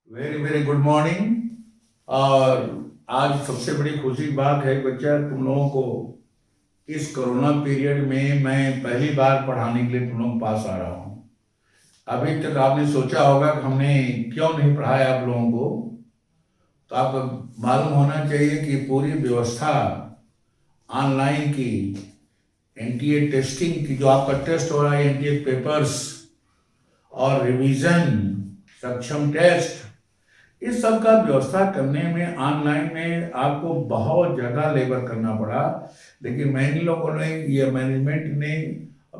Very very good morning. और आज सबसे बड़ी खुशी की बात है बच्चा, तुम लोगों को इस कोरोना पीरियड में मैं पहली बार पढ़ाने के लिए तुम लोगों के पास आ रहा हूँ। अभी तक आपने सोचा होगा कि हमने क्यों नहीं पढ़ाया आप लोगों को, तो आपको मालूम होना चाहिए कि पूरी व्यवस्था ऑनलाइन की, एनटीए टेस्टिंग की, जो आपका टेस्ट हो रहा है एनटीए पेपर्स और रिवीजन, सक्षम टेस्ट, इस सब का व्यवस्था करने में ऑनलाइन में आपको बहुत ज़्यादा लेबर करना पड़ा। लेकिन मैंने लोगों ने, ये मैनेजमेंट ने,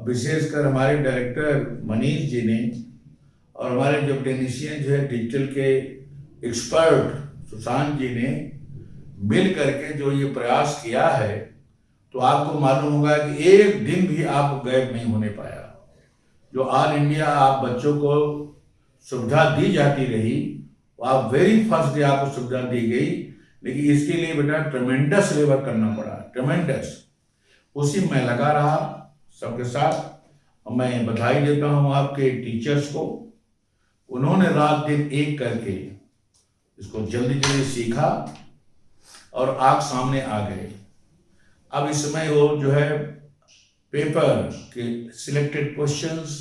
विशेषकर हमारे डायरेक्टर मनीष जी ने और हमारे जो टेक्नीशियन जो है डिजिटल के एक्सपर्ट सुशांत जी ने मिल करके जो ये प्रयास किया है, तो आपको मालूम होगा कि एक दिन भी आप गैप नहीं होने पाया। जो ऑल इंडिया आप बच्चों को सुविधा दी जाती रही, आप वेरी फर्स्ट डे आपको सुविधा दी गई, लेकिन इसके लिए बेटा ट्रेमेंडस लेबर करना पड़ा, ट्रेमेंडस। उसी में लगा रहा सबके साथ। मैं बधाई देता हूँ आपके टीचर्स को, उन्होंने रात दिन एक करके इसको जल्दी जल्दी सीखा और आग सामने आ गए। अब इस समय वो जो है पेपर के selected questions,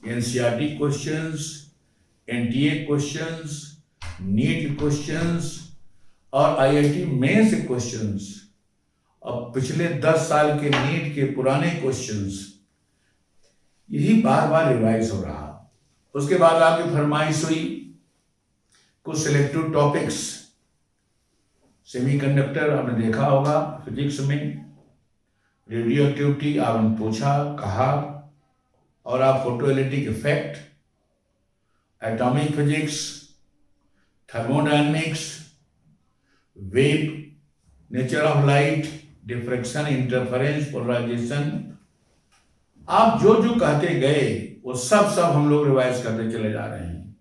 NCERT questions, NTA questions, NEET questions और आईआईटी मेंस के क्वेश्चंस, अब पिछले 10 साल के नीट के पुराने क्वेश्चंस, यही बार बार रिवाइज हो रहा। उसके बाद आपकी फरमाइश हुई कुछ सिलेक्टिव टॉपिक्स, सेमीकंडक्टर आपने देखा होगा, फिजिक्स में रेडियो एक्टिविटी आपने पूछा, कहा, और आप photoelectric effect, atomic physics, thermodynamics, wave, nature of light, diffraction, interference, polarisation, आप जो जो कहते गए वो सब सब हम लोग रिवाइज करते चले जा रहे हैं।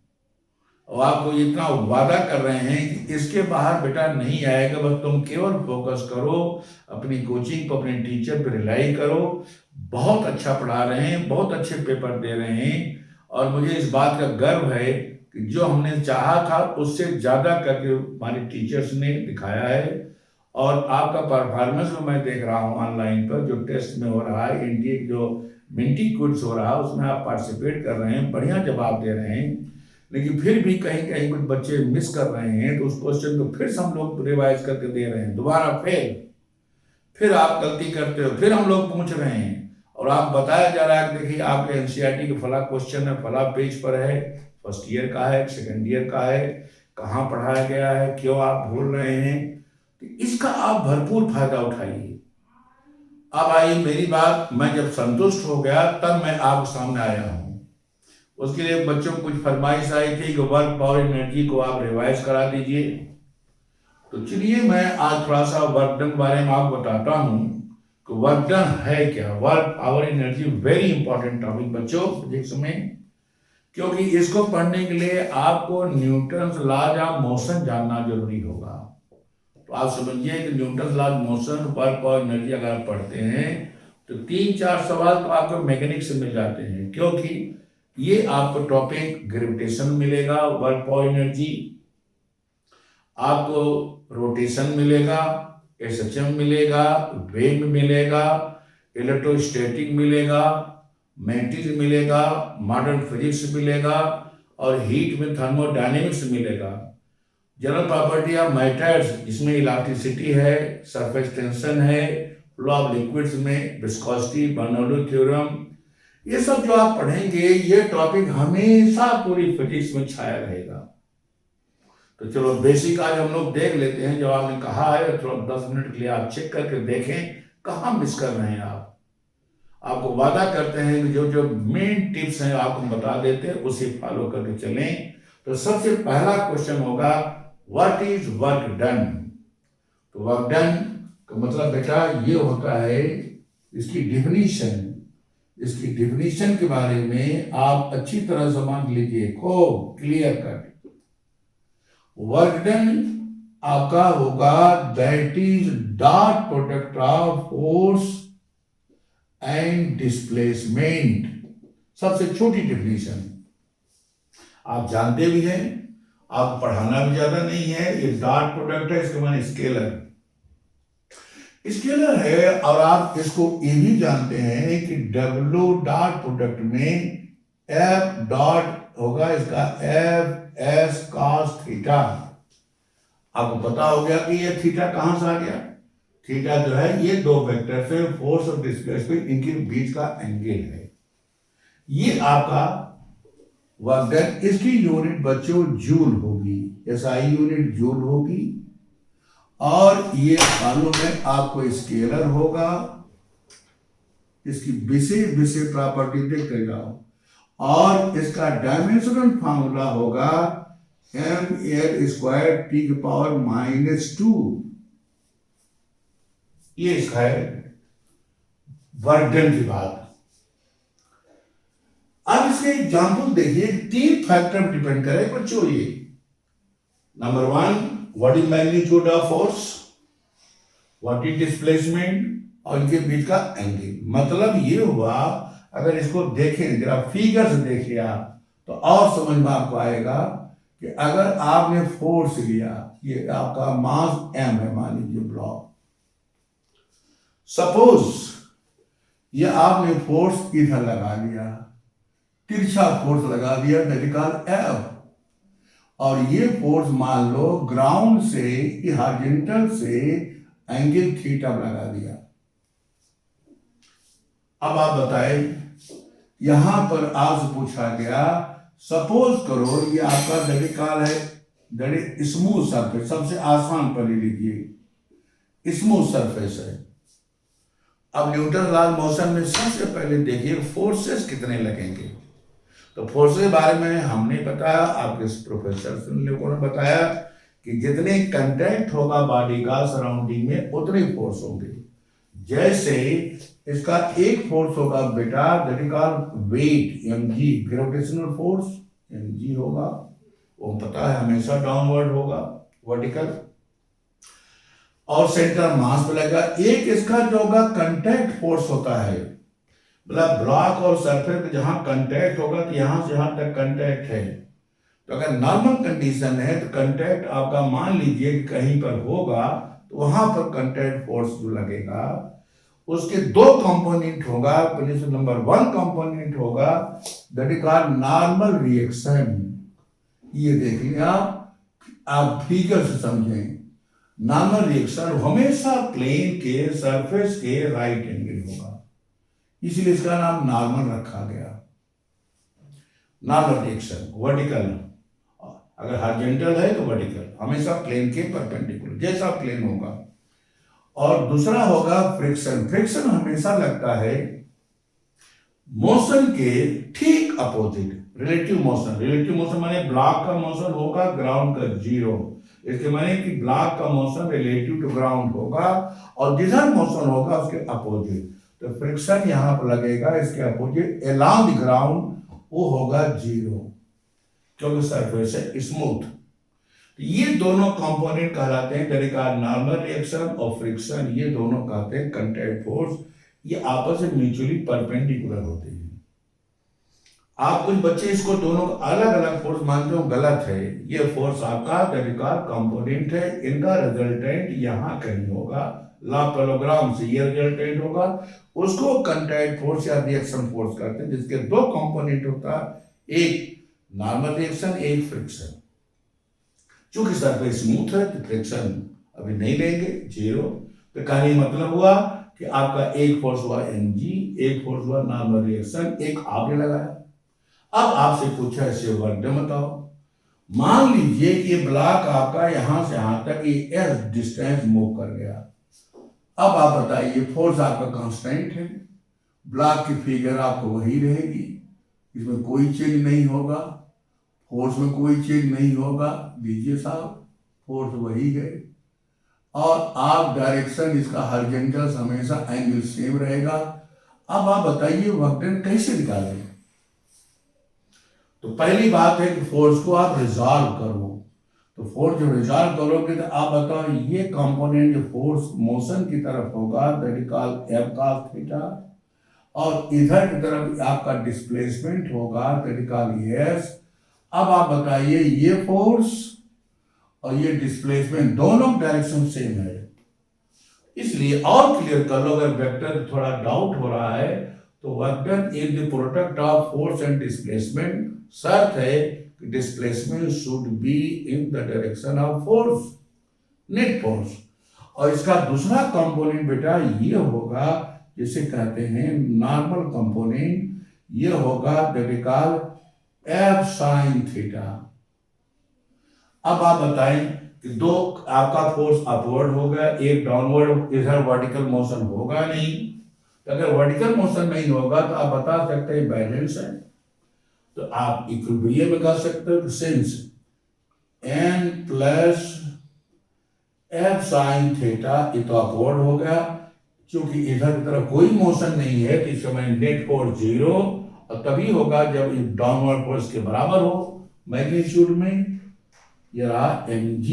और आपको इतना वादा कर रहे हैं कि इसके बाहर बेटा नहीं आएगा, बस तुम केवल फोकस करो, अपनी कोचिंग पर, अपने टीचर पर रिलाई करो। बहुत अच्छा पढ़ा रहे हैं, बहुत अच्छे पेपर दे रहे हैं, और मुझे इस बात का गर्व है कि जो हमने चाहा था उससे ज़्यादा करके हमारे टीचर्स ने दिखाया है। और आपका परफॉर्मेंस में मैं देख रहा हूँ ऑनलाइन पर, जो टेस्ट में हो रहा है, एनटीए जो मिंटी क्विज हो रहा है, उसमें आप पार्टिसिपेट कर रहे हैं, बढ़िया जवाब दे रहे हैं। लेकिन फिर भी कहीं कहीं कुछ बच्चे मिस कर रहे हैं, तो उस क्वेश्चन को फिर से हम लोग रिवाइज करके दे रहे हैं, दोबारा फिर आप गलती करते हो, फिर हम लोग पूछ रहे हैं, और आप बताया जा रहा है कि देखिए आपके एनसीईआरटी के फला क्वेश्चन है, फला पेज पर है, फर्स्ट ईयर का है, सेकेंड ईयर का है, कहाँ पढ़ाया गया है, क्यों आप भूल रहे हैं। तो इसका आप भरपूर फायदा उठाइए। अब आई मेरी बात, मैं जब संतुष्ट हो गया तब मैं आपके सामने आया हूँ। उसके लिए बच्चों को कुछ फरमाइश आई थी कि वर्क पावर एनर्जी को आप रिवाइज करा दीजिए। तो चलिए मैं आज थोड़ा सा वर्क डन बारे में आपको बताता हूँ कि वर्क डन है क्या। Work power energy very important topic बच्चों फिजिक्स में, क्योंकि इसको पढ़ने के लिए आपको न्यूटन्स लॉज ऑफ मोशन जानना जरूरी होगा। तो आप समझिए कि Newton's laws of motion, work और एनर्जी अगर आप पढ़ते हैं तो 3-4 सवाल तो आपको मैकेनिक्स से मिल जाते हैं, क्योंकि ये आपको टॉपिक ग्रेविटेशन मिलेगा, वर्क और एनर्जी, आपको रोटेशन मिलेगा, एसएचएम मिलेगा, वेव मिलेगा, इलेक्ट्रोस्टैटिक मिलेगा, मैट्रिक्स मिलेगा, मॉडर्न फिजिक्स मिलेगा, और हीट में थर्मोडायनेमिक्स मिलेगा, जनरल प्रॉपर्टी ऑफ मैटर्स जिसमें इलास्टिसिटी है, सरफेस टेंशन है, फ्लो ऑफ लिक्विड्स में विस्कोसिटी, बर्नौली थ्योरम, ये सब जो आप पढ़ेंगे, ये टॉपिक हमेशा पूरी फिजिक्स में छाया रहेगा। तो चलो बेसिक आज हम लोग देख लेते हैं, जो आपने कहा है थोड़ा 10 मिनट के लिए आप चेक करके देखें कहाँ मिस कर रहे हैं आप। आपको वादा करते हैं कि जो जो मेन टिप्स हैं आपको बता देते हैं, उसे फॉलो करके चलें। तो सबसे पहला क्वेश्चन होगा, व्हाट इज वर्क डन। तो वर्क डन का मतलब बेटा ये होता है, इसकी डिफिनीशन, इसकी डिफिनीशन के बारे में आप अच्छी तरह समझ लीजिए, खूब क्लियर कट। वर्क डन आपका होगा that is dot product of force and displacement. सबसे छोटी डिफिनीशन आप जानते भी हैं, आप पढ़ाना भी ज्यादा नहीं है, ये डॉट प्रोडक्ट है, इसके माने स्केलर स्केलर है। और आप इसको ये भी जानते हैं कि डब्ल्यू डॉट प्रोडक्ट में एफ डॉट होगा इसका एफ एस कॉस थीटा। आपको पता हो गया कि ये थीटा कहां से आ गया। थीटा जो है ये दो वेक्टर से फोर्स और डिस्प्लेसमेंट इनके बीच का एंगल है। ये आपका वर्क डन। इसकी यूनिट बच्चों जूल होगी, एसआई यूनिट जूल होगी। और ये मालूम है आपको स्केलर होगा, इसकी विशेष प्रॉपर्टी देख कर जाओ। और इसका डायमेंशनल फार्मूला होगा ml² टी की पावर -2। ये इसका है वर्क डन की बात। अब इसके एग्जाम्पल देखिए, 3 फैक्टर डिपेंड करे बच्चों। ये number 1, what is magnitude of force, what is displacement, और इनके बीच का एंगल। मतलब ये हुआ, अगर इसको देखें जरा फिगर से देखिए आप, तो और समझ में आपको आएगा कि अगर आपने फोर्स लिया, ये आपका मास m है, मान लीजिए ब्लॉक, सपोज ये आपने फोर्स इधर लगा लिया, तिरछा फोर्स लगा दिया, दैट इज कॉल्ड F। और ये फोर्स मान लो ग्राउंड से हॉरिजॉन्टल से एंगल थीटा लगा दिया। अब आप बताएं, यहां पर आपसे पूछा गया, सपोज करो ये आपका दड़िकाल है, दड़ी स्मूथ सरफेस, सबसे आसान पर ले लीजिए, स्मूथ सरफेस है। अब न्यूटन लॉ मोशन में सबसे पहले देखिए फोर्सेस कितने लगेंगे। तो फोर्स के बारे में हमने बताया, आपके प्रोफेसर लोगों ने बताया कि जितने कंटेक्ट होगा बॉडी का सराउंडिंग में उतने फोर्स होंगे। जैसे इसका एक फोर्स होगा बेटा, that is called weight mg, gravitational force mg होगा, वो पता है हमेशा डाउनवर्ड होगा, वर्टिकल। और सेंटर मास पे लगेगा। एक इसका जो होगा कंटेक्ट फोर्स होता है, मतलब ब्लॉक और सरफेस जहां कंटेक्ट होगा, तो यहां से यहां तक कंटेक्ट है। तो अगर नॉर्मल कंडीशन है तो कंटेक्ट आपका मान लीजिए कि कहीं पर होगा, तो वहां पर कंटेक्ट फोर्स जो लगेगा उसके 2 कंपोनेंट होगा। नंबर 1 कंपोनेंट होगा that is called normal reaction. ये देखिए आप फिगर से समझें। नॉर्मल रिएक्शन हमेशा प्लेन के सरफेस के राइट एंगल होगा, इसलिए इसका नाम नॉर्मल रखा गया। नॉर्मल रिएक्शन वर्टिकल, अगर हॉरिजॉन्टल है तो वर्टिकल, हमेशा प्लेन के परपेंडिकुलर, जैसा प्लेन होगा। और दूसरा होगा फ्रिक्शन। फ्रिक्शन हमेशा लगता है मोशन के ठीक opposite, relative motion. Relative motion माने ब्लॉक का मोशन होगा ग्राउंड का 0, इसके माने कि ब्लॉक का मोशन रिलेटिव टू ग्राउंड होगा, और जिधर मोशन होगा उसके अपोजिट। तो फ्रिक्शन यहां पर लगेगा इसके अपोजिट अलोंग द ग्राउंड, वो होगा 0, क्योंकि सरफेस है स्मूथ। तो ये दोनों कंपोनेंट कहलाते हैं, तरीका नॉर्मल रिएक्शन और फ्रिक्शन, ये दोनों कहते हैं कंटैक्ट फोर्स। ये आपस में म्यूचुअली परपेंडिकुलर होते हैं। आप कुछ बच्चे इसको दोनों अलग अलग फोर्स मानते हो, गलत है। ये फोर्स आपका तरीका कंपोनेंट है, इनका रिजल्टेंट यहाँ कहीं होगा, लॉ पैरेललोग्राम से ये रिजल्टेंट होगा, उसको कंटैक्ट फोर्स या रिएक्शन फोर्स कहते हैं, जिसके 2 कंपोनेंट होता है, एक नॉर्मल रिएक्शन, एक फ्रिक्शन। चूंकि सरफेस स्मूथ है तो फ्रिक्शन अभी नहीं लेंगे, 0। तो कहने मतलब हुआ कि आपका एक फोर्स हुआ mg, एक फोर्स हुआ नॉर्मल रिएक्शन, एक आपने लगाया। अब आपसे पूछा इससे वर्क डन बताओ। मान लीजिए कि ये ब्लॉक आपका यहां से यहां तक ये s डिस्टेंस मूव कर गया। अब आप बताइए, फोर्स आपका कांस्टेंट है, ब्लॉक की फिगर आपको वही रहेगी, इसमें कोई चेंज नहीं होगा, फोर्स में कोई चेंज नहीं होगा। दीजिए साहब, फोर्स वही है, और आप डायरेक्शन इसका हॉरिजॉन्टल हमेशा एंगल सेम रहेगा। अब आप बताइए वर्क डन कैसे निकालें। तो पहली बात है कि फोर्स को आप रिजॉल्व करो। तो फोर्स जब रिजॉल्व करोगे तो आप बताओ, ये कंपोनेंट जो फोर्स मोशन की तरफ होगा that is called F cos theta, और इधर की तरफ आपका डिस्प्लेसमेंट होगा दैट इज कॉल्ड S। अब आप बताइए, ये फोर्स और ये डिस्प्लेसमेंट दोनों डायरेक्शन सेम है, इसलिए और क्लियर कर लो, अगर वेक्टर थोड़ा डाउट हो रहा है तो work done is the product of force and displacement. शर्त है कि displacement should be in the direction of force, net force. और इसका दूसरा कंपोनेंट बेटा ये होगा, जिसे कहते हैं नॉर्मल कंपोनेंट, ये होगा दैट एफ साइन थीटा। अब आप बताएं कि दो आपका फोर्स अपवर्ड होगा, एक डाउनवर्ड, इधर वर्टिकल मोशन होगा नहीं। अगर वर्टिकल मोशन नहीं होगा तो आप बता सकते हैं बैलेंस है। तो आप इक्विलिब्रियम में कह सकते हो since N plus F sine theta, ये तो अपवर्ड हो गया, क्योंकि इधर की तरफ कोई मोशन नहीं है तो इस समय नेट फोर्स 0, और तभी होगा जब डाउनवर्ड फोर्स के बराबर हो मैग्नीट्यूड में। ये रहा mg,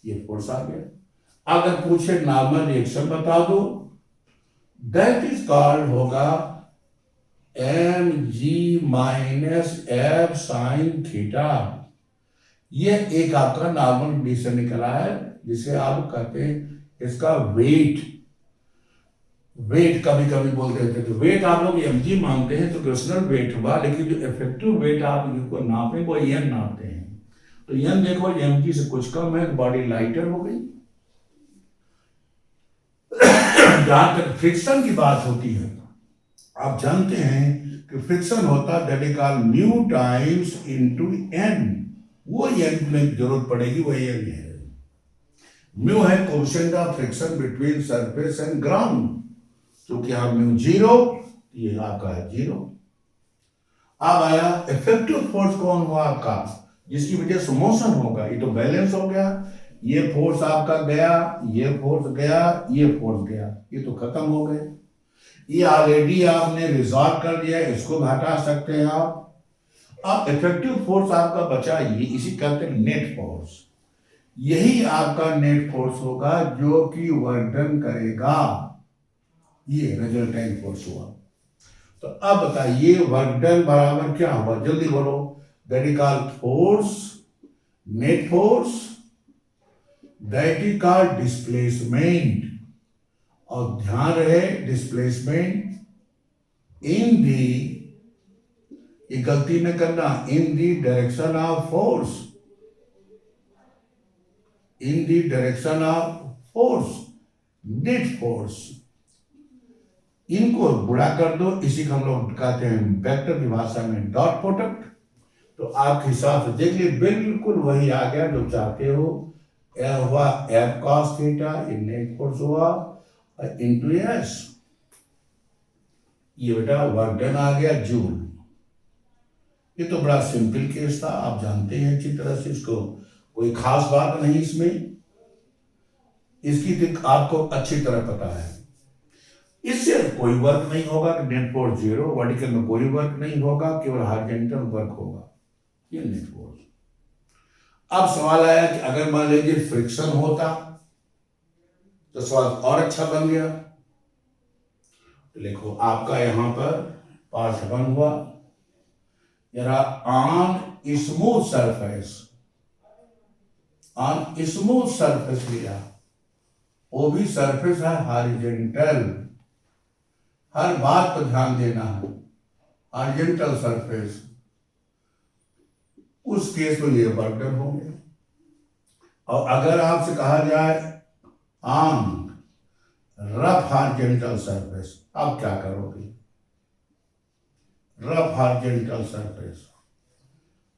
ये फोर्स आ गया। अगर पूछे नॉर्मल रिएक्शन बता दो, दैट इज कॉल्ड होगा mg minus F sine theta. ये एक आपका नॉर्मल कंडीशन निकला है, जिसे आप कहते हैं इसका वेट। वेट कभी कभी बोल देते हैं, तो वेट आप लोग mg मानते हैं तो क्वेश्चनल वेट हुआ, लेकिन जो इफेक्टिव वेट आप इनको नापे वो n नापते हैं। तो n देखो mg से कुछ कम है, बॉडी लाइटर हो गई। जहां तक फ्रिक्शन की बात होती है, आप जानते हैं कि फ्रिक्शन होता है that is called mu times into n। वो n में जरूरत पड़ेगी, वही n है। म्यू है coefficient of friction between surface and ground, क्योंकि आप म्यू 0, ये आपका है 0। अब आया इफेक्टिव फोर्स, कौन हुआ आपका, जिसकी वजह से मोशन होगा। ये तो बैलेंस हो गया, ये फोर्स आपका गया, ये फोर्स गया, ये फोर्स गया, ये तो खत्म हो गए। ये ऑलरेडी आपने रिजॉल्व कर दिया, इसको घटा सकते हैं आप। अब इफेक्टिव फोर्स आपका बचा, ये इसी कहते हैं नेट फोर्स। यही आपका नेट फोर्स होगा जो कि वर्क डन करेगा, ये रिजल्टेंट फोर्स हुआ। तो अब बताइए वर्क डन बराबर क्या हुआ, जल्दी बोलो। That is called force, net force, that is called displacement. और ध्यान रहे डिस्प्लेसमेंट इन दी, ये गलती न करना, in the direction of force, in the direction of force, net force. इनको बुरा कर दो, इसी को हम लोग कहते हैं वेक्टर की भाषा में डॉट प्रोडक्ट। तो आपके हिसाब से देख लिए बिल्कुल वही आ गया जो चाहते हो। यह हुआ F cos theta, net force हुआ इनटू एस। ये बेटा वर्क डन आ गया जूल। ये तो बड़ा सिंपल केस था, आप जानते हैं अच्छी तरह से, इसको कोई खास बात नहीं इसमें, इसकी आपको अच्छी तरह पता है। इससे कोई वर्क नहीं होगा कि नेट फोर्स 0, वर्टिकल में कोई वर्क नहीं होगा, केवल हॉरिजॉन्टल वर्क होगा, ये नेट फोर्स। अब सवाल आया कि अगर मान लीजिए फ्रिक्शन होता तो सवाल और अच्छा बन गया। तो देखो आपका यहां पर पार्ट 1 हुआ, जरा on smooth surface, on smooth surface लिया, वो भी सरफेस है हॉरिजॉन्टल, हर बात पर ध्यान देना है, हॉरिजॉन्टल सरफेस, उस केस में ये वर्क डन होंगे। और अगर आपसे कहा जाए ऑन रफ हॉरिजॉन्टल सरफेस, आप क्या करोगे? रफ हॉरिजॉन्टल सरफेस,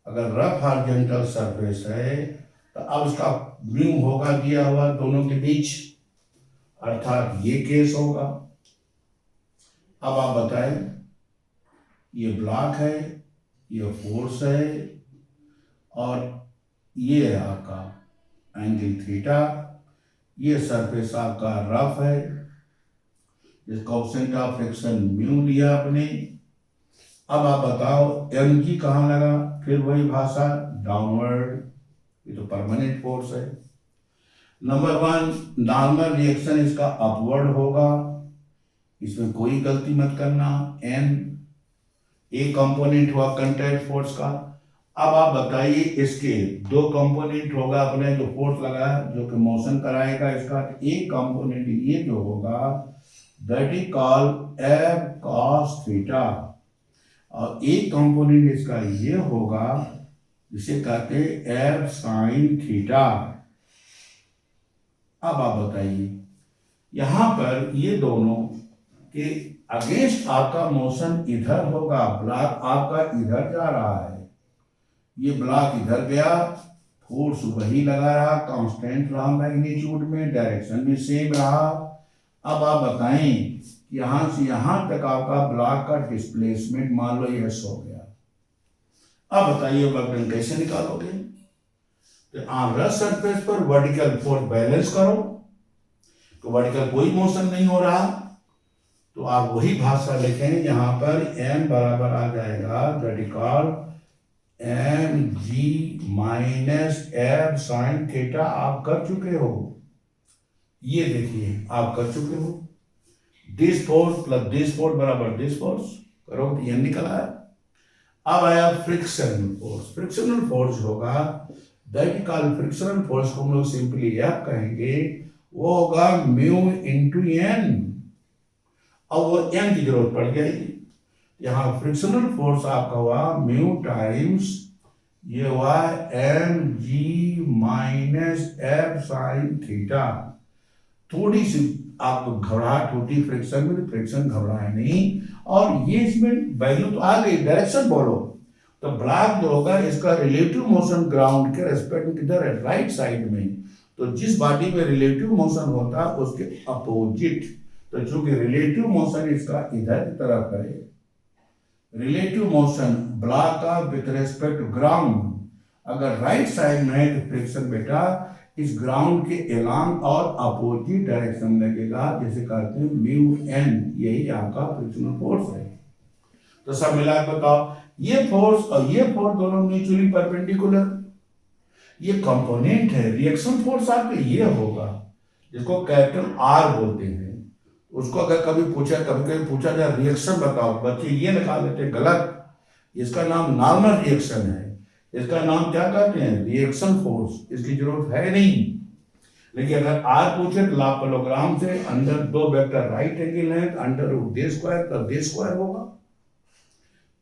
अगर रफ हॉरिजॉन्टल सरफेस है तो अब उसका म्यू होगा दिया हुआ दोनों के बीच, अर्थात ये केस होगा। अब आप बताएं, ये ब्लॉक है, ये फोर्स है, और ये है आपका एंगल थीटा, ये सरफेस आपका रफ है, जिसका कोएफिशिएंट ऑफ फ्रिक्शन म्यू लिया आपने। अब आप बताओ mg कहाँ लगा, फिर वही भाषा डाउनवर्ड, ये तो परमानेंट फोर्स है। नंबर 1 नॉर्मल रिएक्शन इसका अपवर्ड होगा, इसमें कोई गलती मत करना। n एक कंपोनेंट हुआ कंटैक्ट फोर्स का। अब आप बताइए इसके दो कंपोनेंट होगा, अपने जो फोर्स लगा जो कि मोशन कराएगा इसका, एक कंपोनेंट ये जो होगा that is called F cos theta, और एक कंपोनेंट इसका ये होगा जिसे कहते हैं एफ साइन थीटा। अब आप बताइए यहां पर ये दोनों के अगेंस्ट आपका मोशन इधर होगा, ब्लॉक आपका इधर जा रहा है, ये ब्लॉक इधर गया, फोर्स वही लगा रहा, कांस्टेंट रहा मैग्नीट्यूड में, डायरेक्शन भी सेम रहा। अब आप बताएं यहां से यहां तक आपका ब्लॉक का डिस्प्लेसमेंट मान लो यस हो गया। अब बताइए वर्क डन कैसे निकालोगे? तो आर्मरेस्ट सरफेस पर वर्टिकल फोर्स बैलेंस करो, तो वर्टिकल कोई मोशन नहीं हो रहा, तो आप वही भाषा लिखें यहां पर m बराबर आ जाएगा vertical M G minus F sine theta. आप कर चुके हो, ये देखिए आप कर चुके हो, this force plus this force बराबर दिस फोर्स करो तो ये निकला है। अब आया फ्रिक्शनल फोर्स। फ्रिक्शनल फोर्स होगा दैट कॉल्ड फ्रिक्शनल फोर्स को हम लोग सिंपली यह कहेंगे वो होगा म्यू इंटू एन, और वो एन की जरूरत पड़ जाएगी। यहाँ फ्रिक्शनल फोर्स आपका हुआ म्यू टाइम्स ये हुआ M G minus F sine theta. थोड़ी सी आपको घबराहट होती फ्रिक्शन में, फ्रिक्शन घबराए नहीं, और ये इसमें वैल्यू तो आ गई, डायरेक्शन बोलो तो ब्लॉक जो होगा इसका रिलेटिव मोशन ग्राउंड के रेस्पेक्ट में किधर है, राइट साइड में, तो जिस बॉडी में रिलेटिव मोशन होता है उसके अपोजिट, तो चूंकि रिलेटिव मोशन इसका इधर की तरफ है, रिलेटिव मोशन ब्लॉक का विथ रेस्पेक्ट टू ग्राउंड अगर राइट साइड में है तो फ्रिक्शन बेटा इस ग्राउंड के एलॉन्ग और अपोजिट डायरेक्शन लगेगा, जैसे कहते हैं म्यू एन, यही आपका फ्रिक्शनल फोर्स है। तो सब मिला के बताओ ये फोर्स और ये फोर्स दोनों म्यूचुअली परपेंडिकुलर, ये कंपोनेंट है, रिएक्शन फोर्स आपका ये होगा जिसको कैपिटल आर बोलते हैं। उसको अगर कभी कभी पूछा जाए रिएक्शन बताओ, बच्चे ये निकाल लेते गलत, इसका नाम नॉर्मल रिएक्शन है, इसका नाम क्या कहते हैं, रिएक्शन फोर्स, इसकी जरूरत है नहीं। लेकिन अगर आर पूछे तो लाप्लाग्राम से अंदर दो वेक्टर राइट एंगल है, अंडर रूट डे स्क्वायर तो डे स्क्वायर होगा।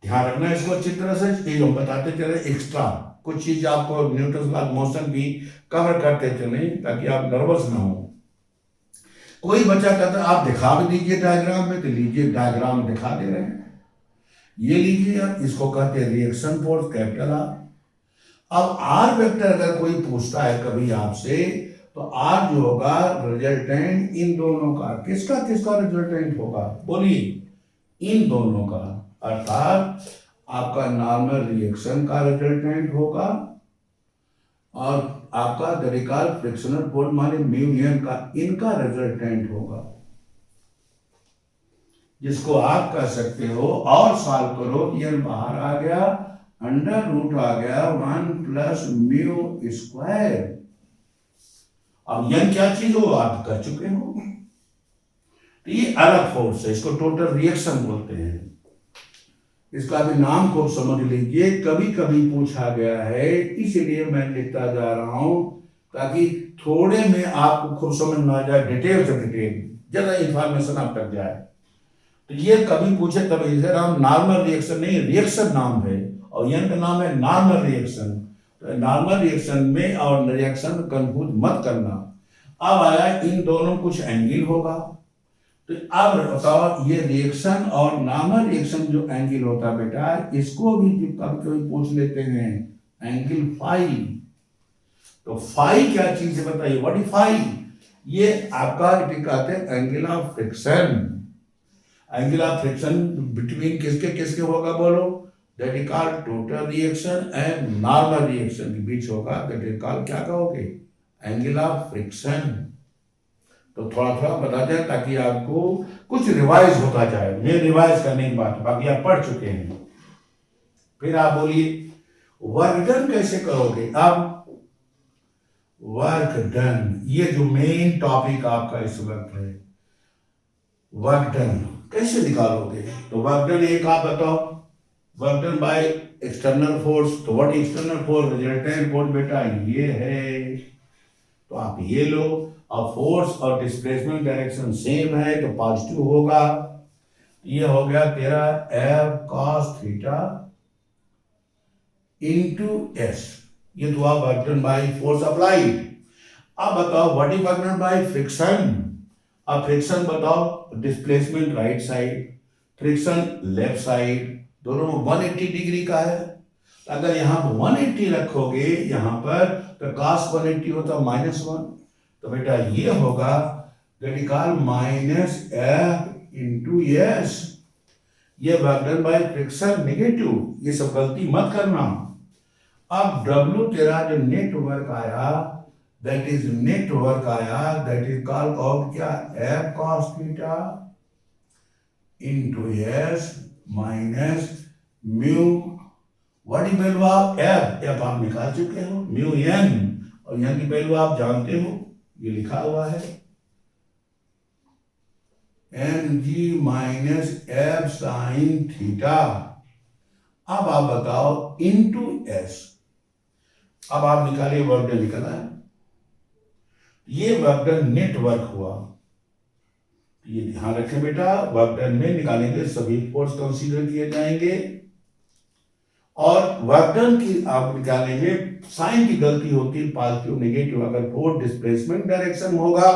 ध्यान रखना इसको अच्छी तरह से, ये हम बताते चले एक्स्ट्रा कुछ चीज आपको न्यूटन लॉ मोशन भी कवर करते चले ताकि आप नर्वस ना हो। कोई बच्चा कहता है आप दिखा भी दीजिए डायग्राम में, तो लीजिए डायग्राम में दिखा दे रहे हैं, ये लीजिए, इसको कहते हैं रिएक्शन फोर्स कैपिटल आर। अब आर वेक्टर अगर कोई पूछता है कभी आपसे तो आर जो होगा रिजल्टेंट इन दोनों का, किसका किसका रिजल्टेंट होगा बोलिए, इन दोनों का, अर्थात आपका नॉर्मल रिएक्शन का रिजल्टेंट होगा और आपका दरिकाल फ्रिक्शनल फोर्स माने म्यू एन का, इनका रिजल्टेंट होगा, जिसको आप कह सकते हो और सॉल्व करो, ये बाहर आ गया, अंडर रूट आ गया 1 प्लस म्यू स्क्वायर। अब यह क्या चीज हो आप कर चुके हो, तो ये अलग फोर्स है, इसको टोटल रिएक्शन बोलते हैं। इसका भी नाम खूब समझ लीजिए, कभी कभी पूछा गया है इसलिए मैं लिखता जा रहा हूं ताकि थोड़े में आपको खूब समझ में आ जाए, डिटेल से डिटेल ज्यादा इंफॉर्मेशन आप तक जाए। तो ये कभी पूछे तब इसे नाम नॉर्मल रिएक्शन नहीं, रिएक्शन नाम है और यह का नाम है नॉर्मल रिएक्शन। तो नॉर्मल रिएक्शन में और रिएक्शन में कंफ्यूज मत करना। अब आया इन दोनों कुछ एंगल होगा, तो अब बताओ ये रिएक्शन और नॉर्मल रिएक्शन जो एंगल होता है बेटा, इसको भी कभी कभी पूछ लेते हैं एंगल फाई। तो फाई क्या चीज है बताइए, व्हाट इज फाई? ये आपका कहते हैं angle of friction. Angle of friction between किसके किसके होगा बोलो, that is called total reaction and normal reaction के बीच होगा, दैट इज कॉल्ड क्या कहोगे, एंगल ऑफ फ्रिक्शन। तो थोड़ा थोड़ा बता जाए ताकि आपको कुछ रिवाइज होता जाए, ये रिवाइज करने की बात, बाकी आप पढ़ चुके हैं। फिर आप बोलिए वर्क डन कैसे करोगे। अब वर्क डन ये जो मेन टॉपिक आपका इस वक्त है, वर्क डन कैसे निकालोगे। तो वर्क डन एक आप बताओ, work done by external force, तो what external force, resultant force बेटा ये है, तो आप ये लो। अब फोर्स और डिस्प्लेसमेंट डायरेक्शन सेम है तो पॉजिटिव होगा। ये हो गया तेरा F cos theta into S, ये तो आप work done by force applied. अब बताओ what is work done by friction. अब फ्रिक्शन बताओ, displacement right side, friction left side, दोनों 180 डिग्री का है। अगर यहाँ पर 180 रखोगे यहाँ पर तो cos 180 होता -1, तो बेटा ये होगा radical minus F into S. ये work done by friction negative, ये सब गलती मत करना। अब W तेरा जो नेट वर्क आया, दैट इज नेट वर्क आया, दैट इज कॉल्ड आउट क्या, F cos theta into S minus mu, what is value of F, F आप निकाल चुके हो, म्यू एन, और एन की वैल्यू आप जानते हो, ये लिखा हुआ है N G minus F sine theta. अब आप बताओ इंटू एस, अब आप निकालिए वर्क डन निकला है, ये वर्क डन नेटवर्क हुआ। ये ध्यान रखें बेटा, वर्क डन में निकालेंगे सभी फोर्स कंसीडर किए जाएंगे, और वर्क डन की आप निकालेंगे, साइन की गलती होती है पॉजिटिव नेगेटिव, अगर फोर्स डिस्प्लेसमेंट डायरेक्शन होगा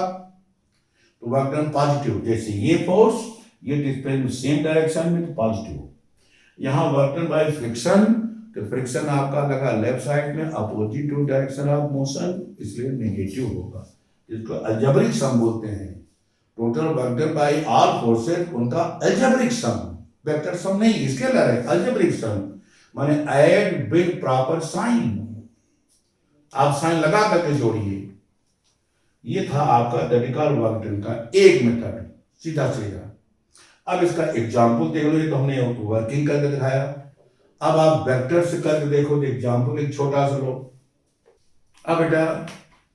तो वर्क डन पॉजिटिव, जैसे ये फोर्स ये डिस्प्लेसमेंट सेम डायरेक्शन में तो पॉजिटिव। यहाँ वर्क डन बाय फ्रिक्शन, तो फ्रिक्शन आपका लगा लेफ्ट साइड में, opposite to direction of motion, इसलिए नेगेटिव होगा, जिसको अलजेब्रिक सम बोलते हैं। Total work done by all forces, उनका अलजेब्रिक सम, वेक्टर सम नहीं, स्केलर है, अलजेब्रिक सम माने ऐड विद प्रॉपर साइन, आप साइन लगा करके जोड़िए। ये था आपका रेडिकल वर्क डन का एक मेथड, सीधा सीधा। अब इसका एग्जांपल देख लो, ये तो हमने वर्किंग करके दिखाया। अब आप वेक्टर से करके देखो, तो एग्जांपल एक छोटा सा लो। अब बेटा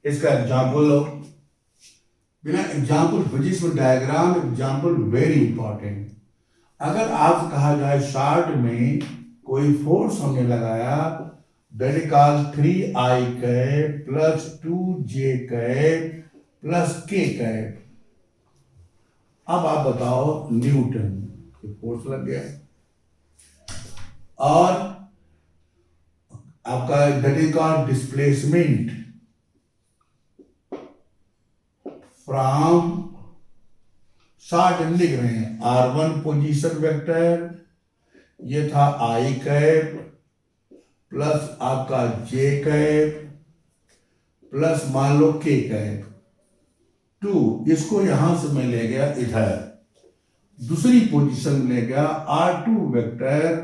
इसका एग्जांपल लो, बिना एग्जांपल फिजिक्स में डायग्राम एग्जांपल वेरी इंपॉर्टेंट। अगर आप कहा जाए शॉर्ट में कोई फोर्स हमने लगाया, that is called 3i cap plus 2j cap plus k cap. अब आप बताओ न्यूटन, फोर्स लग गया, और आपका that is called displacement from, short लिख रहे हैं, r1 पोजीशन वेक्टर, ये था i कैप प्लस आपका j कैप प्लस मान लो k कैप 2, इसको यहां से मैं ले गया इधर, दूसरी पोजीशन ले गया, r2 वेक्टर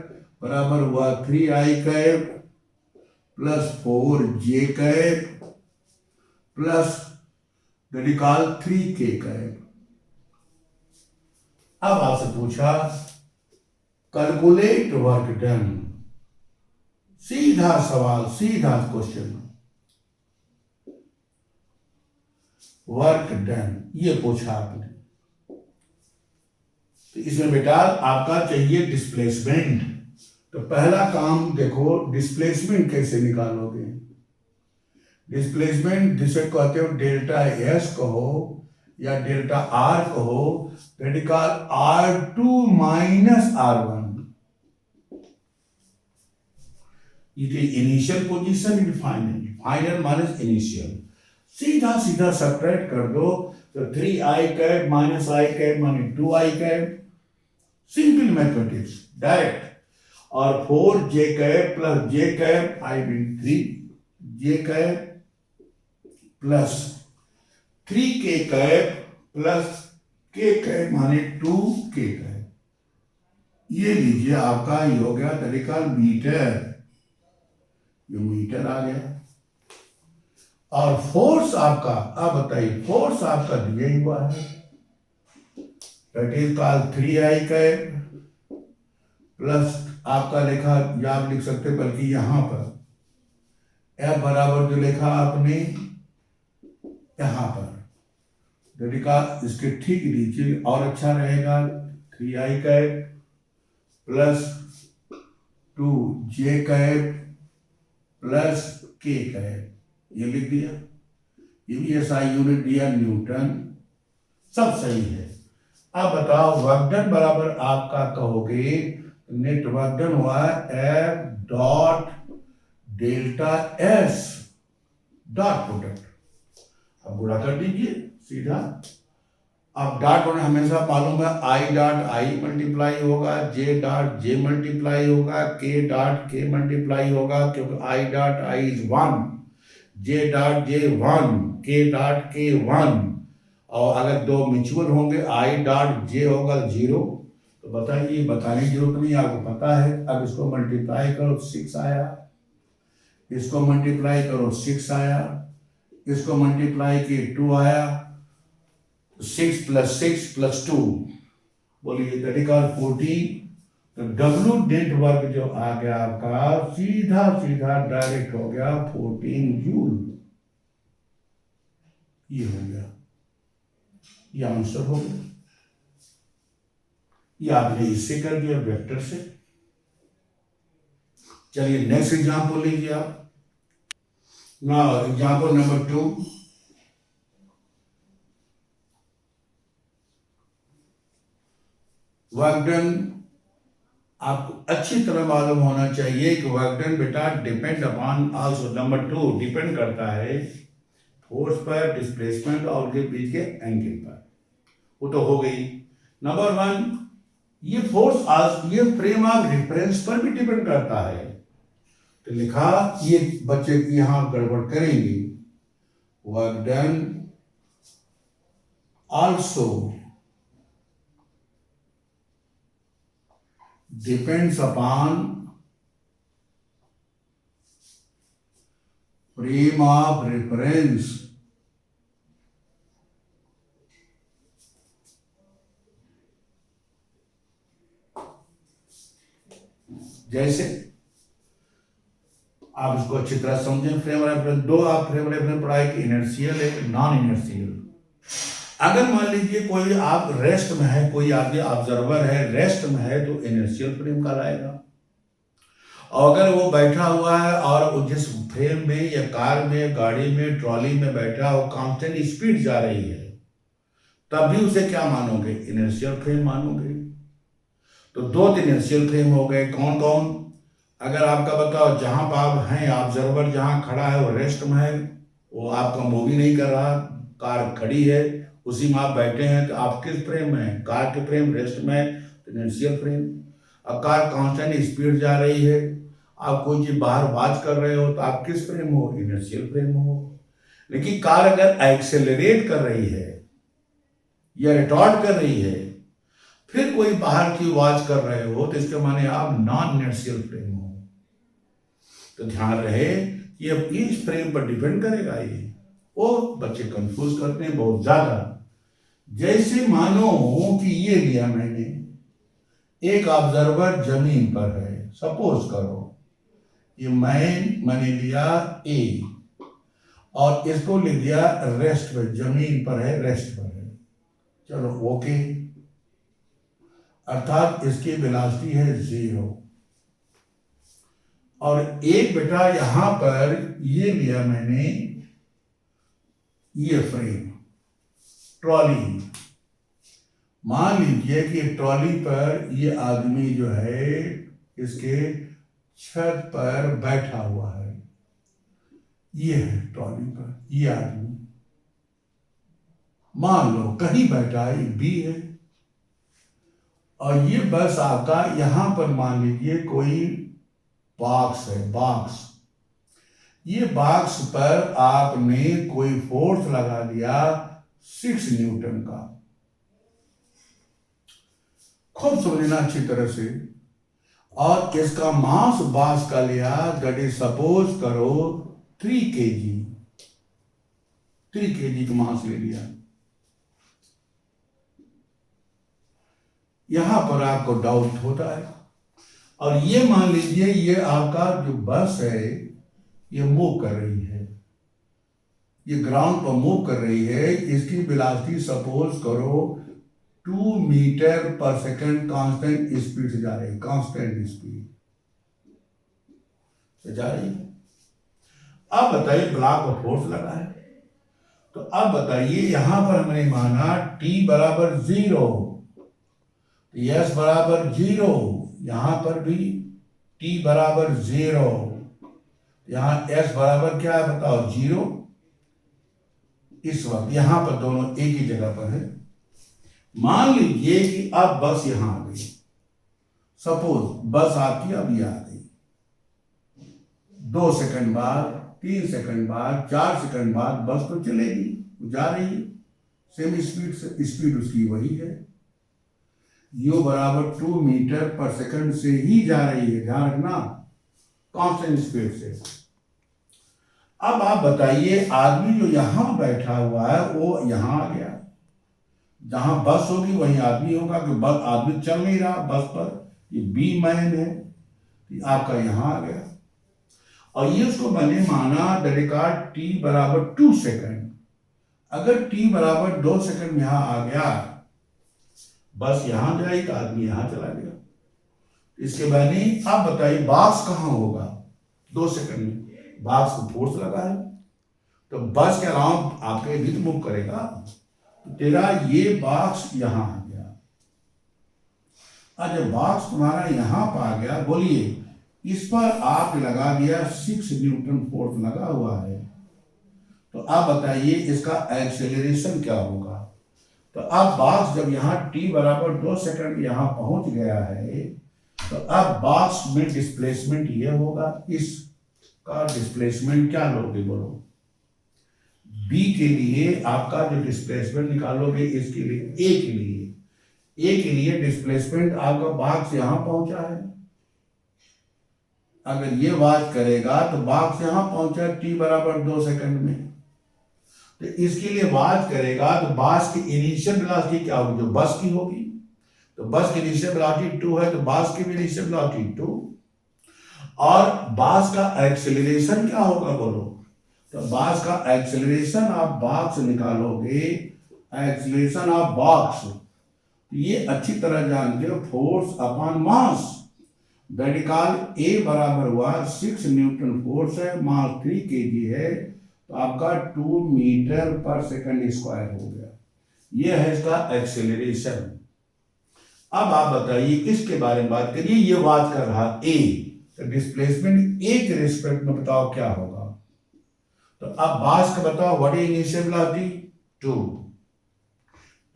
बराबर हुआ 3i cap plus 4j cap plus radical 3k cap. अब आपसे पूछा कैलकुलेट वर्क डन, सीधा सवाल, सीधा क्वेश्चन, वर्क डन ये पूछा आपने, तो इसमें बेटा आपका चाहिए डिस्प्लेसमेंट। तो पहला काम देखो, डिस्प्लेसमेंट कैसे निकालोगे। डिस्प्लेसमेंट जिसे कहते हो डेल्टा एस कहो या डेल्टा आर कहो, रेडिकल R2 माइनस R1, ये initial position, final, final minus initial, सीधा सीधा सब्ट्रैक्ट कर दो, तो 3i cap minus i cap माने 2i cap, simple mathematics direct, और 4j cap plus j cap, I mean 3j cap plus 3k cap plus k cap माने 2k cap. ये लीजिए आपका ये हो गया तरीका मीटर, ये मीटर आ गया, और फोर्स आपका, अब बताइए फोर्स आपका दिया ही हुआ है, that is called 3i cap plus आपका लिखा, या आप लिख सकते बल्कि यहां पर F बराबर जो लिखा आपने यहां पर, रेडिका इसके ठीक नीचे और अच्छा रहेगा, 3i कैप प्लस टू जे कैप प्लस के कैप, ये लिख दिया। ये भी एसआई यूनिट दिया न्यूटन, सब सही है। अब बताओ वर्क डन बराबर आपका कहोगे नेट वर्क डन हुआ F dot delta S dot product. अब गुणा कर दीजिए सीधा। अब डॉट होने हमेशा मालूम है आई डॉट आई मल्टीप्लाई होगा, जे डॉट जे मल्टीप्लाई होगा, के डॉट के मल्टीप्लाई होगा, क्योंकि I dot I is 1, J dot J 1, के डॉट के 1, और अगर दो म्यूचुअल होंगे आई डॉट जे होगा 0। तो बताइए, बताने की जरूरत नहीं, आपको पता है। अब इसको मल्टीप्लाई करो 6 आया, इसको मल्टीप्लाई करो 6 आया, इसको मल्टीप्लाई किए 2 आया, 6 + 6 + 2 बोलिए दैट इज 14। तो डब्ल्यू डेट वर्क जो आ गया आपका सीधा सीधा डायरेक्ट हो गया 14 जूल। ये हो गया, ये आंसर हो गया। ये आपने इससे कर दिया वेक्टर से। चलिए नेक्स्ट एग्जाम्पल लीजिए आप। ना एग्जाम्पल नंबर 2, वर्क डन। आपको अच्छी तरह मालूम होना चाहिए कि वर्क डन बेटा depend upon also. Number 2 depend करता है फोर्स पर, डिस्प्लेसमेंट और उनके बीच के एंगल पर। वो तो हो गई। नंबर 1, ये फोर्स ये फ्रेम ऑफ रेफरेंस पर भी डिपेंड करता है। तो लिखा, ये बच्चे यहां गड़बड़ करेंगे। Work done also depends upon frame of reference जैसे आप इसको अच्छी तरह समझें। फ्रेम रेफरेंस दो आप फ्रेम रेफरेंस पढ़ाए कि इनर्शियल है, नॉन इनर्शियल। अगर मान लीजिए कोई आप रेस्ट में है, कोई आगे ऑब्जर्वर है रेस्ट में है, तो इनर्शियल फ्रेम कहलाएगा। और अगर वो बैठा हुआ है और जिस फ्रेम में या कार में, गाड़ी में, ट्रॉली में बैठा हो, कांस्टेंट स्पीड जा रही है, तब भी उसे क्या मानोगे? इनर्शियल फ्रेम मानोगे। तो 2 इनर्शियल फ्रेम हो गए। कौन कौन? अगर आपका बताओ, जहां पर आप हैं ऑब्जर्वर जहां खड़ा है वो रेस्ट में है, वो आपका मूवी नहीं कर रहा, कार खड़ी है, उसी में आप बैठे हैं, तो आप किस फ्रेम में हैं? कार के फ्रेम रेस्ट में है, तो इनर्शियल फ्रेम। अब कार कांस्टेंट स्पीड जा रही है, आप कोई चीज बाहर वॉच कर रहे हो, तो आप किस फ्रेम हो? इनर्शियल फ्रेम हो। लेकिन कार अगर एक्सेलरेट कर रही है या रिटॉर्ड कर रही है, फिर कोई बाहर की वॉच कर रहे हो, तो इसके माने आप नॉन इनर्शियल फ्रेम हो। तो ध्यान रहे कि अब इस फ्रेम पर डिपेंड करेगा। ये वो बच्चे कंफ्यूज करते हैं बहुत ज्यादा। जैसे मानो कि ये लिया मैंने, एक ऑब्जर्वर जमीन पर है, सपोज करो ये मैंने लिया ए और इसको लिख दिया रेस्ट पर, जमीन पर है, रेस्ट पर है। चलो ओके, अर्थात इसकी वेलोसिटी है 0। और एक बेटा यहां पर ये लिया मैंने, ये फ्रेम ट्रॉली। मान लीजिए कि ट्रॉली पर ये आदमी जो है इसके छत पर बैठा हुआ है, ये है ट्रॉली पर ये आदमी, मान लो कहीं बैठा है, बी है। और ये बस आपका यहां पर मान लीजिए कोई बॉक्स है, बॉक्स। ये बॉक्स पर आपने कोई फोर्स लगा दिया 6 न्यूटन का। खूब समझना अच्छी तरह से। और इसका मास बॉक्स का लिया, दैट इज सपोज करो 3 kg, 3 kg का मास ले लिया। यहां पर आपको डाउट होता है। और ये मान लीजिए ये आपका जो बस है ये मूव कर रही है, ये ग्राउंड पर मूव कर रही है। इसकी वेलोसिटी सपोज करो 2 मीटर पर सेकंड कांस्टेंट स्पीड से जा रही है, कांस्टेंट स्पीड। तो जा रही है। अब बताइए ब्लॉक में फोर्स लगा है, तो अब बताइए यहां पर हमने माना t बराबर 0, S बराबर 0, यहां पर भी t बराबर 0, यहां S बराबर क्या है बताओ 0। इस वक्त यहां पर दोनों एक ही जगह पर है। मान लीजिए कि अब बस यहां आ गई, सपोज बस आपकी अभी आ गई, 2 सेकंड बाद, 3 सेकंड बाद, 4 सेकंड बाद बस तो चलेगी, जा रही है सेम स्पीड से, स्पीड उसकी वही है, u बराबर 2 मीटर पर सेकंड से ही जा रही है, ध्यान रखना, कांस्टेंट स्पीड से। अब आप बताइए आदमी जो यहां बैठा हुआ है वो यहां आ गया, जहां बस होगी वहीं आदमी होगा, कि बस आदमी चल नहीं रहा बस पर, ये बी मैन है, आपका यहां आ गया। और ये उसको मैंने माना डेडिकार्ड t बराबर 2 सेकंड। अगर t बराबर 2 सेकंड यहां आ गया, बस यहां जाएगी तो आदमी यहां चला गया। इसके बाद नहीं, आप बताइए बॉक्स कहां होगा 2 सेकंड में, बॉक्स को फोर्स लगा है तो बस के अलावा आपके भी तो मूव करेगा, तो तेरा ये बॉक्स यहां आ गया। आज जब बॉक्स तुम्हारा यहां पर आ गया, बोलिए इस पर आप लगा दिया 6 न्यूटन फोर्स लगा हुआ है, तो आप बताइए इसका एक्सेलरेशन क्या होगा। तो अब बॉक्स जब यहाँ t बराबर 2 सेकंड यहाँ पहुंच गया है, तो अब बॉक्स में डिस्प्लेसमेंट ये होगा, इसका डिस्प्लेसमेंट क्या लोगे बोलो, b के लिए आपका जो डिस्प्लेसमेंट निकालोगे, इसके लिए a के लिए डिस्प्लेसमेंट आपका बॉक्स यहाँ पहुंचा है, अगर ये बात करेगा तो बॉक्स यहां पहुंचा t बराबर 2 सेकंड में, तो इसके लिए बात करेगा तो बॉक्स की इनिशियल वेलोसिटी क्या होगी, जो बस की होगी, तो बस की इनिशियल वेलोसिटी 2 है, तो बॉक्स की भी इनिशियल वेलोसिटी 2, और बॉक्स का एक्सेलरेशन क्या होगा बोलो, तो बॉक्स का एक्सेलरेशन आप बॉक्स निकालोगे, एक्सेलरेशन ऑफ बॉक्स, ये अच्छी तरह जानते हो, force upon mass, radical A बराबर हुआ 6 न्यूटन फोर्स है, मास 3 kg है, तो आपका 2 मीटर पर सेकंड स्क्वायर हो गया, ये है इसका एक्सेलरेशन। अब आप बताइए इसके बारे में बात करिए, ये बात कर रहा A, तो डिस्प्लेसमेंट A के रिस्पेक्ट में बताओ क्या होगा, तो अब बास का बताओ, what is initial velocity 2,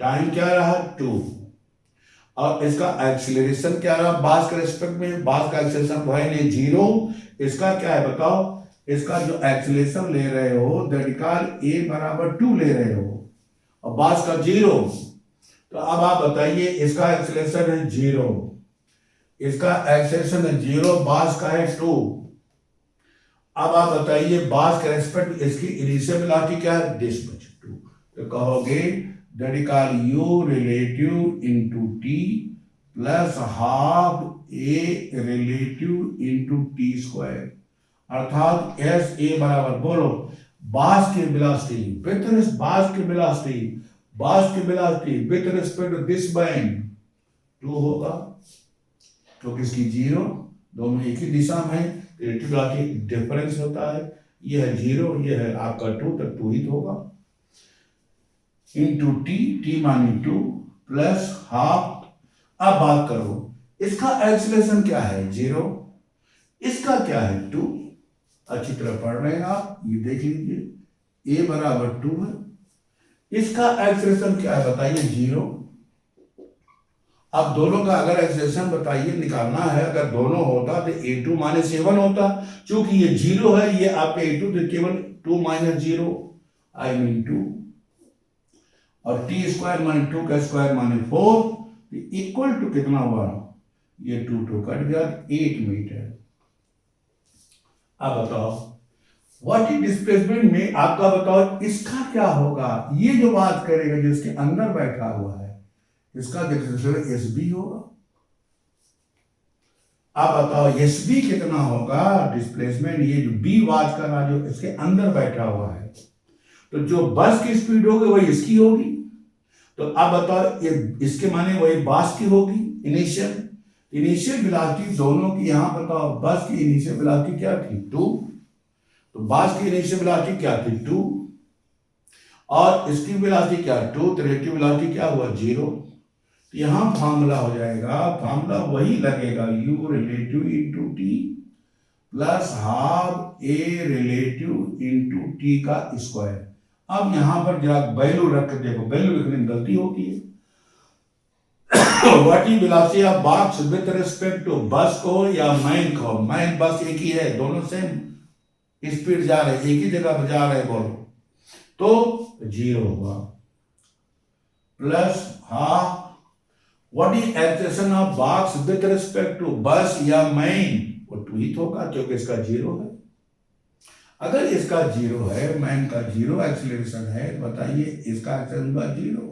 time क्या रहा 2, और इसका एक्सीलरेशन क्या रहा बास के रिस्पेक्ट में, बास का एक्सीलरेशन है नहीं 0, इसका क्या है बताओ, इसका जो एक्सीलरेशन ले रहे हो रेडिकल A बराबर 2 ले रहे हो, और बास का 0, तो अब आप बताइए इसका एक्सीलरेशन है 0, इसका एक्सीलरेशन है 0, बास का है 2, अब आप बताइए बास के रिस्पेक्ट इसकी इनिशियल वेलोसिटी क्या है (2), तो कहोगे radical u relative into t plus half a relative into t square, अर्थात एस ए बराबर बोलो बास की वेलोसिटी विथ बास की वेलोसिटी, बास की velocity with respect to this band 2 होगा, क्योंकि इसकी 0, दोनों एक ही दिशा में है, रिलेटिव वेलोसिटी डिफरेंस होता है, ये है 0, ये है आपका 2, तक 2 ही तो होगा, इंटू t मानी 2 प्लस हाफ। अब बात करो इसका एक्सीलरेशन क्या है 0, इसका क्या है 2, अच्छी तरह पढ़ रहे हैं आप, ये देख लीजिए a बराबर 2 है, इसका एक्सीलरेशन क्या है बताइए 0। अब दोनों का अगर एक्सीलरेशन बताइए निकालना है, अगर दोनों होता तो a2 माइनस a1 होता, चूंकि ये 0 है, ये आपके a2 तो केवल 2 माइनस 0 आई मीन 2, और t स्क्वायर माने 2 का स्क्वायर माने 4, इक्वल टू कितना हुआ, ये 2 कट गया 8 मीटर। अब बताओ व्हाट इज डिस्प्लेसमेंट में आपका बताओ इसका क्या होगा, ये जो बात करेगा जिसके अंदर बैठा हुआ है, इसका डिस्प्लेसमेंट SB होगा। अब बताओ SB कितना होगा डिस्प्लेसमेंट, ये जो B बात कर रहा जो इसके अंदर बैठा हुआ है, तो जो बस की स्पीड होगी वही इसकी होगी, तो अब बताओ ये इसके माने वही बास की होगी इनिशियल, इनिशियल वेलोसिटी दोनों की, यहां बताओ बस की इनिशियल वेलोसिटी क्या थी 2, तो बस की इनिशियल वेलोसिटी क्या थी 2 और इसकी वेलोसिटी क्या 2, तो रिलेटिव वेलोसिटी क्या हुआ 0। तो यहां फार्मूला हो जाएगा, फार्मूला वही लगेगा u relative into T plus half a relative into T का स्क्वायर। अब यहां पर जरा वैल्यू रख के देखो, वैल्यू लिखने में गलती होती है। What is velocity of box with respect to bus को या मैन को, मैन बस एक ही है, दोनों सेम स्पीड जा रहे, एक ही जगह पर जा रहे, बोलो तो 0 होगा plus half what is acceleration of box with respect to bus या मैन, वो 2 ही होगा क्योंकि इसका 0 है। अगर इसका 0 है, मैन का 0 एक्सेलरेशन है, बताइए इसका एक्सेलरेशन का 0,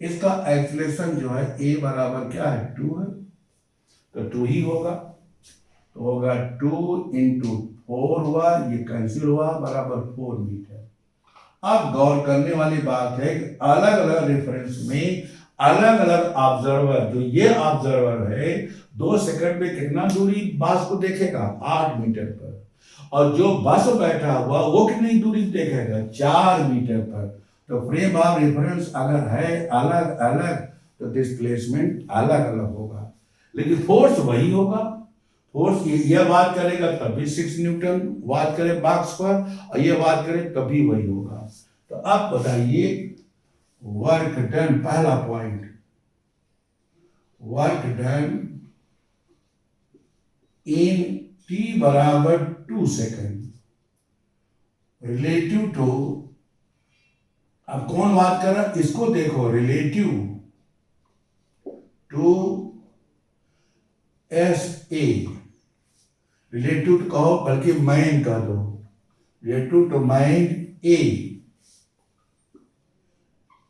इसका एक्सेलरेशन जो है a बराबर क्या है 2 है, तो 2 ही होगा, तो होगा 2 इंटू 4 हुआ, ये कैंसिल हुआ, बराबर 4 मीटर। अब गौर करने वाली बात है कि अलग अलग रेफरेंस में अलग अलग ऑब्जर्वर, जो ये ऑब्जर्वर है 2 सेकंड में कितना दूरी बस को देखेगा 8 मीटर पर, और जो बस बैठा हुआ वो कितनी दूरी देखेगा 4 मीटर पर। तो फ्रेम ऑफ रेफरेंस अगर है अलग अलग तो डिस्प्लेसमेंट अलग अलग होगा, लेकिन फोर्स वही होगा। फोर्स ये बात करेगा तभी 6 न्यूटन बात करे बॉक्स पर, और ये बात करे तभी वही होगा। तो अब बताइए वर्क डन, पहला पॉइंट वर्क डन इन t बराबर 2 सेकेंड रिलेटिव टू, अब कौन बात कर रहा है इसको देखो, relative to S A, relative to कहो बल्कि मैन कह दो, relative to man A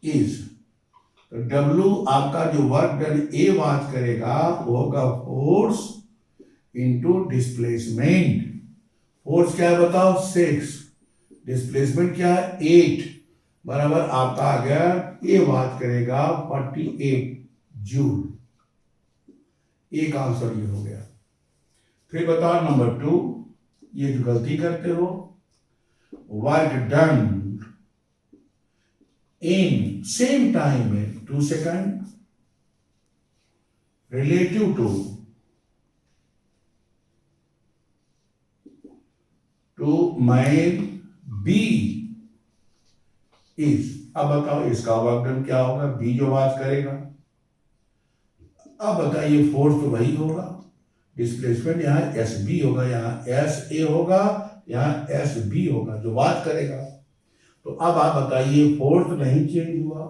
is, तो W आपका जो वर्क डन ए बात करेगा वो होगा फोर्स इंटू डिस्प्लेसमेंट। फोर्स क्या है बताओ 6, डिस्प्लेसमेंट क्या है 8, बराबर आपका आ गया, ये बात करेगा 48 जूल। एक आंसर ये हो गया। फिर बताओ नंबर 2, ये जो गलती करते हो, work done in same time में 2 second relative to man B is. अब बताओ इसका वर्क डन क्या होगा, बी जो बात करेगा। अब बताइए फोर्स तो वही होगा, डिस्प्लेसमेंट यहाँ एस बी होगा, यहाँ एस ए होगा, यहाँ एस बी होगा जो बात करेगा। तो अब आप बताइए फोर्स नहीं चेंज हुआ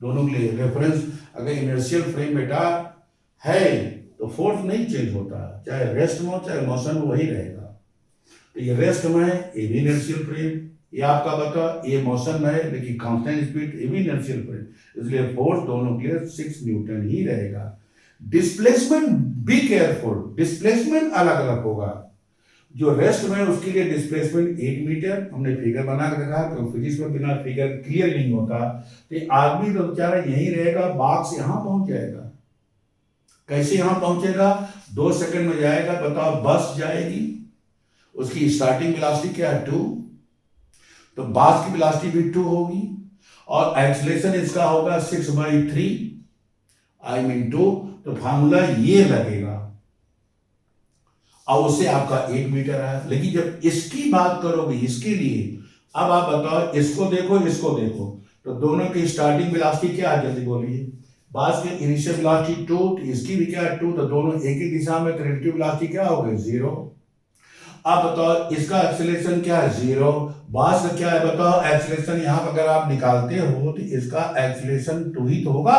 दोनों के लिए रेफरेंस। अगर इनर्शियल फ्रेम बेटा है तो फोर्स नहीं चेंज होता, चाहे रेस्ट में हो चाहे मोशन में वही रहेगा। तो ये रेस्ट में है, ये भी इनर्शियल फ्रेम, ये आपका बता ये मोशन में है लेकिन कांस्टेंट स्पीड, ये भी इनर्शियल फ्रेम, इसलिए फोर्स दोनों के लिए 6 न्यूटन ही रहेगा। डिस्प्लेसमेंट बी केयरफुल, डिस्प्लेसमेंट अलग अलग होगा। जो रेस्ट में उसके लिए डिस्प्लेसमेंट 8 मीटर, हमने फिगर बना कर देखा, तो फिजिक्स में बिना फिगर क्लियर नहीं होता। तो आदमी तो बेचारा यहीं रहेगा, बॉक्स यहां पहुंच जाएगा। कैसे यहां पहुंचेगा, 2 सेकंड में जाएगा। बताओ बस जाएगी, उसकी स्टार्टिंग वेलोसिटी क्या है 2, तो बॉक्स की वेलोसिटी भी 2 होगी, और एक्सेलरेशन इसका होगा 6/3 आई मीन 2। तो फार्मूला ये लगेगा और उससे आपका 8 मीटर है। लेकिन जब इसकी बात करोगे इसके लिए, अब आप बताओ इसको देखो इसको देखो, तो दोनों की स्टार्टिंग वेलोसिटी क्या है जल्दी बोलिए। बॉक्स की इनिशियल वेलोसिटी 2, इसकी भी क्या है 2, तो दोनों एक ही दिशा में, रिलेटिव वेलोसिटी क्या हो गई 0। अब बताओ इसका एक्सेलरेशन क्या है 0, बॉक्स का क्या है बताओ एक्सेलरेशन। यहां पर अगर आप निकालते हो तो इसका एक्सेलरेशन 2 ही तो होगा,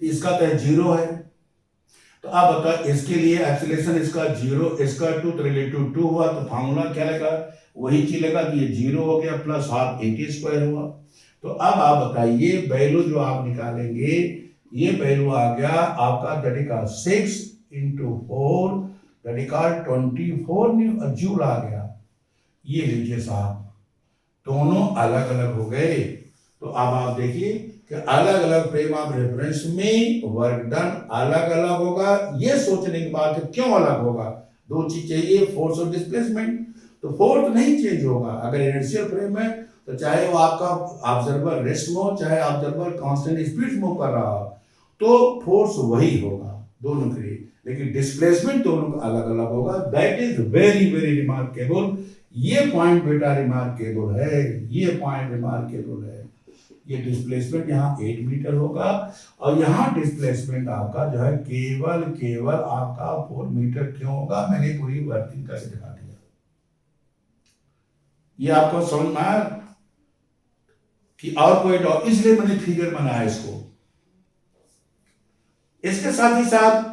तो इसका तो 0 है। तो अब बताओ इसके लिए एक्सेलरेशन इसका 0, इसका 2, तो रिलेटिव 2 हुआ, तो फार्मूला क्या लगा, वही चीज लगा कि ये 0 हो गया प्लस हाफ a² हुआ। तो अब आप बताइए वैल्यू जो आप निकालेंगे, ये वैल्यू आ गया आपका that is 6 × 4 that is 24 joule आ गया। ये लीजिए साहब, दोनों अलग अलग हो गए। तो अब आप देखिए कि अलग अलग फ्रेम ऑफ रेफरेंस में वर्क डन अलग अलग होगा। ये सोचने की बात है क्यों अलग होगा, दो चीज चाहिए, फोर्स और डिस्प्लेसमेंट। तो फोर्स नहीं चेंज होगा। अगर इनर्शियल फ्रेम है तो चाहे वो आपका ऑब्जर्वर रेस्ट में हो, चाहे ऑब्जर्वर कांस्टेंट स्पीड मूव कर रहा हो, तो फोर्स वही होगा दोनों के लिए, लेकिन डिस्प्लेसमेंट दोनों का अलग अलग होगा। That is very very remarkable. ये पॉइंट बेटा रिमार्केबल है, ये पॉइंट रिमार्केबल है। ये डिस्प्लेसमेंट यहाँ 8 मीटर होगा और यहाँ डिस्प्लेसमेंट आपका जो है केवल आपका 4 मीटर क्यों होगा, मैंने पूरी वर्किंग करके दिखा दिया। ये आपको समझ में आया कि और कोई डॉट, इसलिए मैंने फिगर बनाया इसको। इसके साथ ही साथ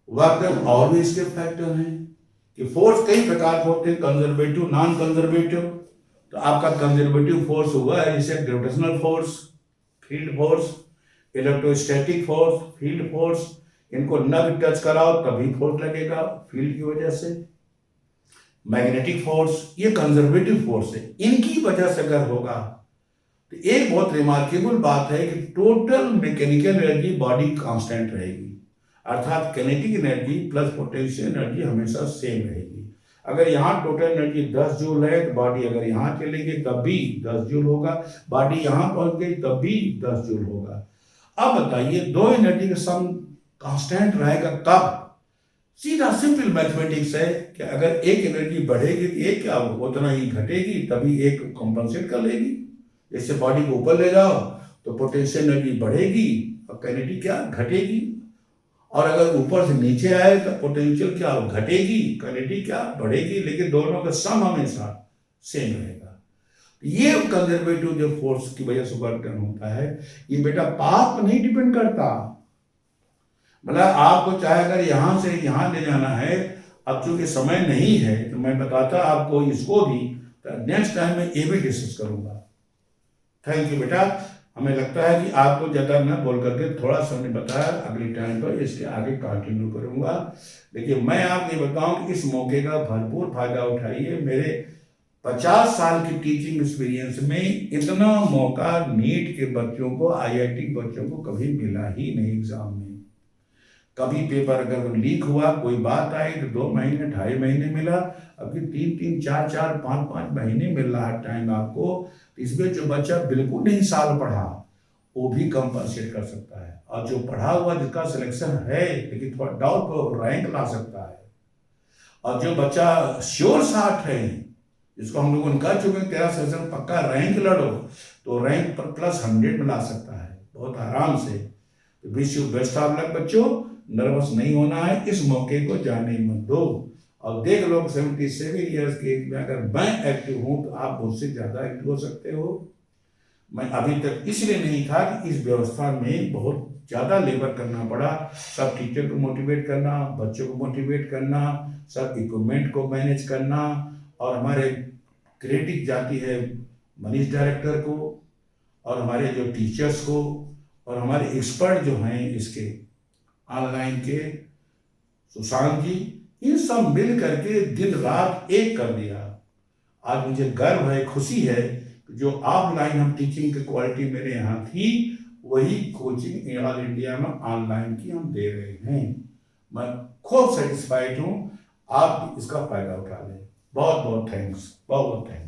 वर्क डन और भी इसके फैक्टर हैं कि फोर्स कई प्रकार के होते हैं, कंजर्वेटिव, नॉन कंजर्वेटिव। तो आपका कंजर्वेटिव फोर्स हुआ है जैसे gravitational force, field force, electrostatic force, field force. इनको न भी टच कराओ तभी फोर्स लगेगा फील्ड की वजह से। मैग्नेटिक फोर्स, ये कंजर्वेटिव फोर्स है, इनकी वजह से अगर होगा तो एक बहुत रिमार्केबल बात है कि total mechanical energy body constant रहेगी, अर्थात kinetic energy plus potential energy हमेशा सेम रहेगी। अगर यहाँ टोटल एनर्जी 10 जूल है तो बॉडी अगर यहाँ चलेगी तब भी 10 जूल होगा, बॉडी यहाँ पहुंच गई तब भी 10 जूल होगा। अब बताइए दो एनर्जी का सम कांस्टेंट रहेगा कब? सीधा सिंपल मैथमेटिक्स है कि अगर एक एनर्जी बढ़ेगी तो एक क्या उतना ही घटेगी, तभी एक कंपनसेट कर लेगी। जैसे बॉडी को ऊपर ले जाओ तो पोटेंशियल एनर्जी बढ़ेगी और काइनेटिक क्या घटेगी, और अगर ऊपर से नीचे आए तो पोटेंशियल क्या घटेगी, काइनेटिक क्या बढ़ेगी, लेकिन दोनों का सम हमेशा सेम रहेगा। ये कंजर्वेटिव जो फोर्स की वजह से वर्क डन होता है, ये बेटा पाथ पर नहीं डिपेंड करता। मतलब आपको चाहे अगर यहां से यहां ले जाना है, अब चूंकि समय नहीं है तो मैं बताता आपको इसको भी, तो नेक्स्ट टाइम मैं ये भी डिस्कस करूंगा। थैंक यू बेटा। हमें लगता है कि आपको ज़्यादा न बोल करके थोड़ा सा हमने बताया, अगली टाइम पर इसके आगे कंटिन्यू करूंगा। लेकिन मैं आपको ये बताऊं कि इस मौके का भरपूर फायदा उठाइए। मेरे 50 साल की टीचिंग एक्सपीरियंस में इतना मौका नीट के बच्चों को, IIT बच्चों को कभी मिला ही नहीं एग्जाम में। कभी पेपर अगर लीक हुआ, कोई बात आई तो 2 महीने 2.5 महीने मिला, अभी 3-3, 4-4, 5-5 महीने मिल रहा है टाइम आपको। इसमें जो बच्चा बिल्कुल नहीं साल पढ़ा वो भी कंपनसेट कर सकता है, और जो पढ़ा हुआ जिसका सिलेक्शन है लेकिन थोड़ा डाउट को रैंक ला सकता है, और जो बच्चा श्योर शॉट है जिसको हम लोगों ने कह चुके हैं 13 सेशन पक्का रैंक लड़ो, तो रैंक पर +100 में ला सकता है बहुत आराम से। तो wish you best of luck बच्चों, नर्वस नहीं होना है, इस मौके को जाने मत दो। और देख लो 77 ईयर्स के एज में अगर मैं एक्टिव हूं तो आप मुझसे ज्यादा एक्टिव हो सकते हो। मैं अभी तक इसलिए नहीं था कि इस व्यवस्था में बहुत ज्यादा लेबर करना पड़ा, सब टीचर को मोटिवेट करना, बच्चों को मोटिवेट करना, सब इक्विपमेंट को मैनेज करना, और हमारे क्रेडिट जाती है मनीष डायरेक्टर को, और हमारे जो टीचर्स को, और हमारे एक्सपर्ट जो हैं इसके ऑनलाइन के सुशांत जी, इन सब मिल करके दिन रात एक कर दिया। आज मुझे गर्व है, खुशी है कि जो ऑफलाइन हम टीचिंग की क्वालिटी मेरे यहाँ थी वही कोचिंग ऑल इंडिया में ऑनलाइन की हम दे रहे हैं। मैं खूब सेटिस्फाइड हूँ, आप इसका फायदा उठा लें। बहुत बहुत थैंक्स, बहुत बहुत थैंक्स।